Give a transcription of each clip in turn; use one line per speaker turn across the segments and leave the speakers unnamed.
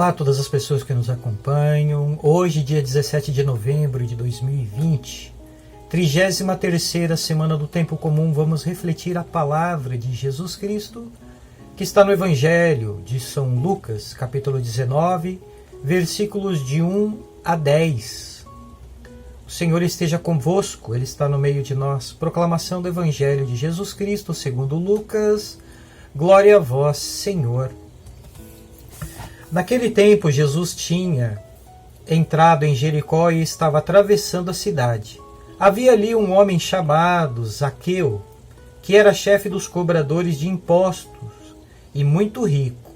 Olá a todas as pessoas que nos acompanham. Hoje, dia 17 de novembro de 2020, 33ª semana do Tempo Comum, vamos refletir a palavra de Jesus Cristo, que está no Evangelho de São Lucas, capítulo 19, versículos de 1 a 10. O Senhor esteja convosco, Ele está no meio de nós. Proclamação do Evangelho de Jesus Cristo, segundo Lucas. Glória a vós, Senhor. Naquele tempo, Jesus tinha entrado em Jericó e estava atravessando a cidade. Havia ali um homem chamado Zaqueu, que era chefe dos cobradores de impostos e muito rico.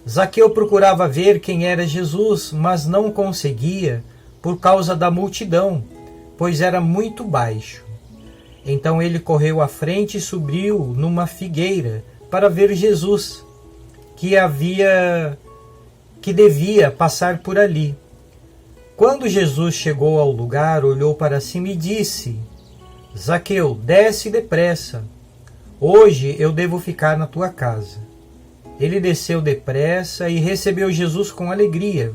Zaqueu procurava ver quem era Jesus, mas não conseguia por causa da multidão, pois era muito baixo. Então ele correu à frente e subiu numa figueira para ver Jesus, que devia passar por ali. Quando Jesus chegou ao lugar, olhou para cima e disse: Zaqueu, desce depressa. Hoje eu devo ficar na tua casa. Ele desceu depressa e recebeu Jesus com alegria.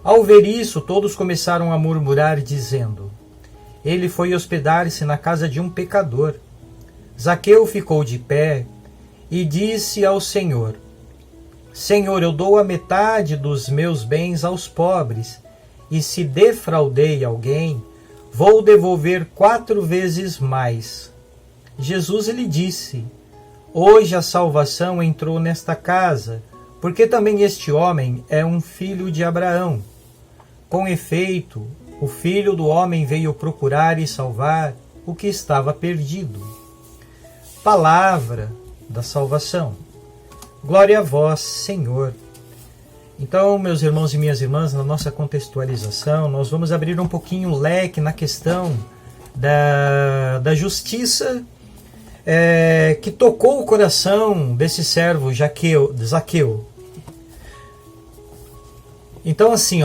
Ao ver isso, todos começaram a murmurar, dizendo: ele foi hospedar-se na casa de um pecador. Zaqueu ficou de pé e disse ao Senhor: Senhor, eu dou a metade dos meus bens aos pobres, e se defraudei alguém, vou devolver 4 vezes mais. Jesus lhe disse: hoje a salvação entrou nesta casa, porque também este homem é um filho de Abraão. Com efeito, o Filho do Homem veio procurar e salvar o que estava perdido. Palavra da salvação. Glória a vós, Senhor. Então, meus irmãos e minhas irmãs, na nossa contextualização, nós vamos abrir um pouquinho o leque na questão da justiça que tocou o coração desse servo Zaqueu. Então, assim,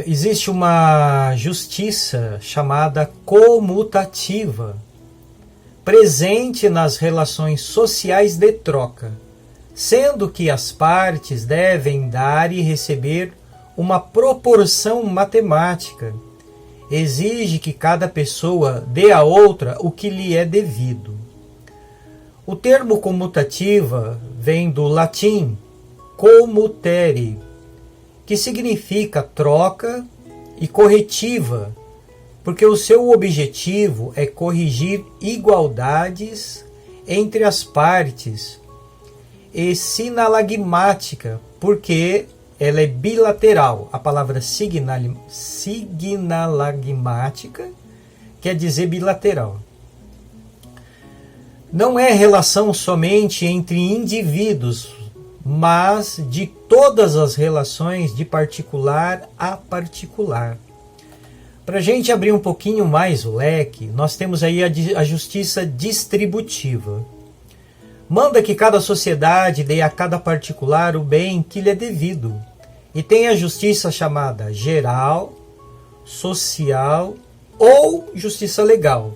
existe uma justiça chamada comutativa, presente nas relações sociais de troca, sendo que as partes devem dar e receber uma proporção matemática. Exige que cada pessoa dê à outra o que lhe é devido. O termo comutativa vem do latim commutere, que significa troca, e corretiva, porque o seu objetivo é corrigir igualdades entre as partes, e sinalagmática, porque ela é bilateral. A palavra signalagmática quer dizer bilateral. Não é relação somente entre indivíduos, mas de todas as relações de particular a particular. Para a gente abrir um pouquinho mais o leque, nós temos aí a justiça distributiva. Manda que cada sociedade dê a cada particular o bem que lhe é devido. E tem a justiça chamada geral, social ou justiça legal,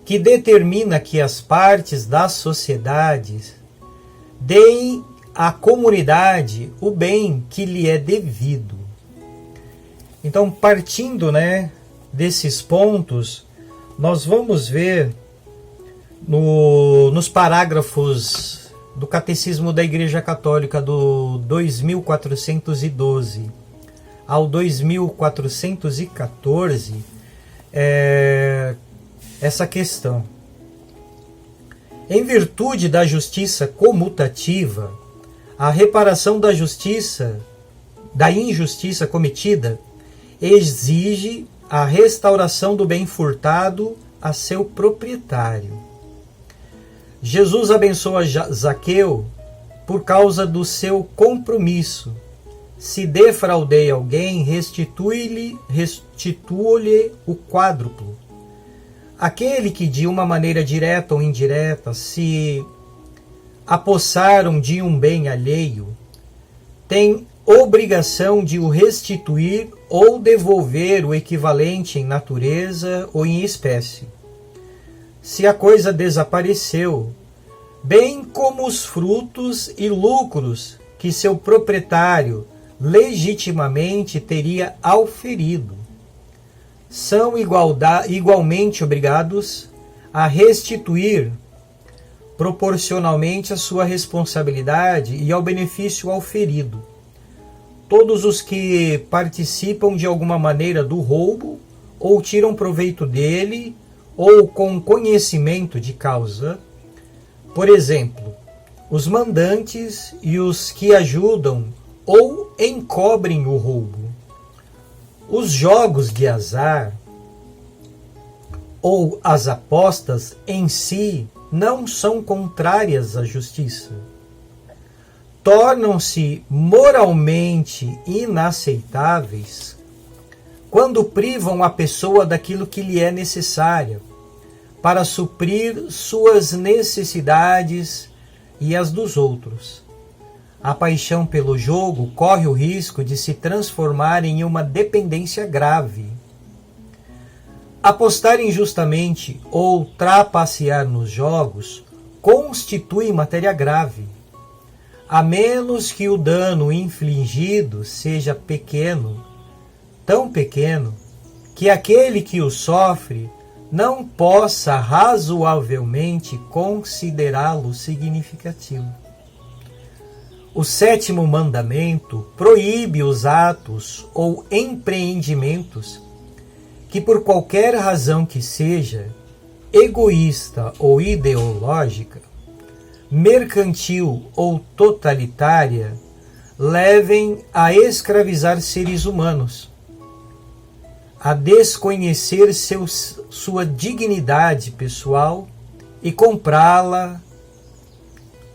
que determina que as partes das sociedades deem à comunidade o bem que lhe é devido. Então, partindo desses pontos, nós vamos ver nos parágrafos do Catecismo da Igreja Católica do 2412 ao 2414 essa questão. Em virtude da justiça comutativa, a reparação da injustiça cometida exige a restauração do bem furtado a seu proprietário. Jesus abençoa Zaqueu por causa do seu compromisso. Se defraudei alguém, restituo-lhe o quádruplo. Aquele que de uma maneira direta ou indireta se apossaram de um bem alheio, tem obrigação de o restituir ou devolver o equivalente em natureza ou em espécie. Se a coisa desapareceu, bem como os frutos e lucros que seu proprietário legitimamente teria auferido. São igualmente obrigados a restituir proporcionalmente à sua responsabilidade e ao benefício auferido. Todos os que participam de alguma maneira do roubo, ou tiram proveito dele, ou com conhecimento de causa, por exemplo, os mandantes e os que ajudam ou encobrem o roubo. Os jogos de azar ou as apostas em si não são contrárias à justiça. Tornam-se moralmente inaceitáveis quando privam a pessoa daquilo que lhe é necessário para suprir suas necessidades e as dos outros. A paixão pelo jogo corre o risco de se transformar em uma dependência grave. Apostar injustamente ou trapacear nos jogos constitui matéria grave, a menos que o dano infligido seja pequeno, tão pequeno, que aquele que o sofre não possa razoavelmente considerá-lo significativo. O 7º mandamento proíbe os atos ou empreendimentos que, por qualquer razão que seja, egoísta ou ideológica, mercantil ou totalitária, levem a escravizar seres humanos, a desconhecer sua dignidade pessoal e comprá-la,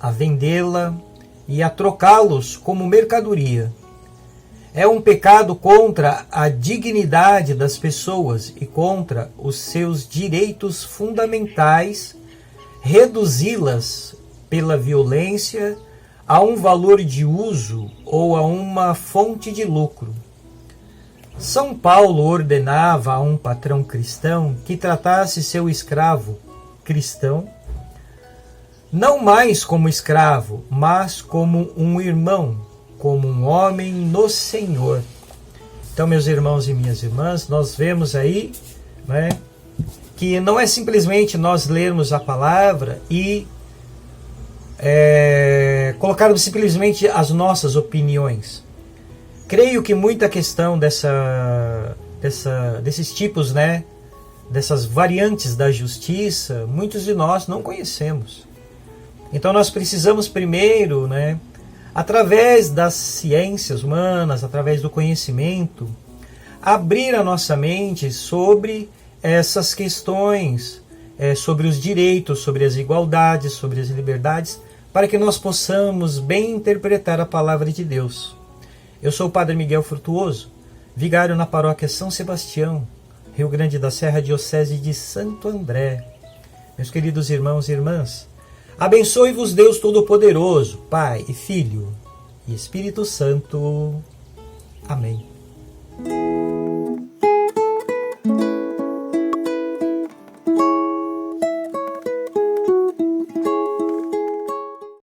a vendê-la e a trocá-los como mercadoria. É um pecado contra a dignidade das pessoas e contra os seus direitos fundamentais reduzi-las pela violência a um valor de uso ou a uma fonte de lucro. São Paulo ordenava a um patrão cristão que tratasse seu escravo cristão não mais como escravo, mas como um irmão, como um homem no Senhor. Então, meus irmãos e minhas irmãs, nós vemos aí, né, que não é simplesmente nós lermos a palavra e colocarmos simplesmente as nossas opiniões. Creio que muita questão desses tipos, né, dessas variantes da justiça, muitos de nós não conhecemos. Então nós precisamos primeiro, né, através das ciências humanas, através do conhecimento, abrir a nossa mente sobre essas questões, sobre os direitos, sobre as igualdades, sobre as liberdades, para que nós possamos bem interpretar a palavra de Deus. Eu sou o Padre Miguel Frutuoso, vigário na paróquia São Sebastião, Rio Grande da Serra, Diocese de Santo André. Meus queridos irmãos e irmãs, abençoe-vos Deus Todo-Poderoso, Pai e Filho e Espírito Santo. Amém.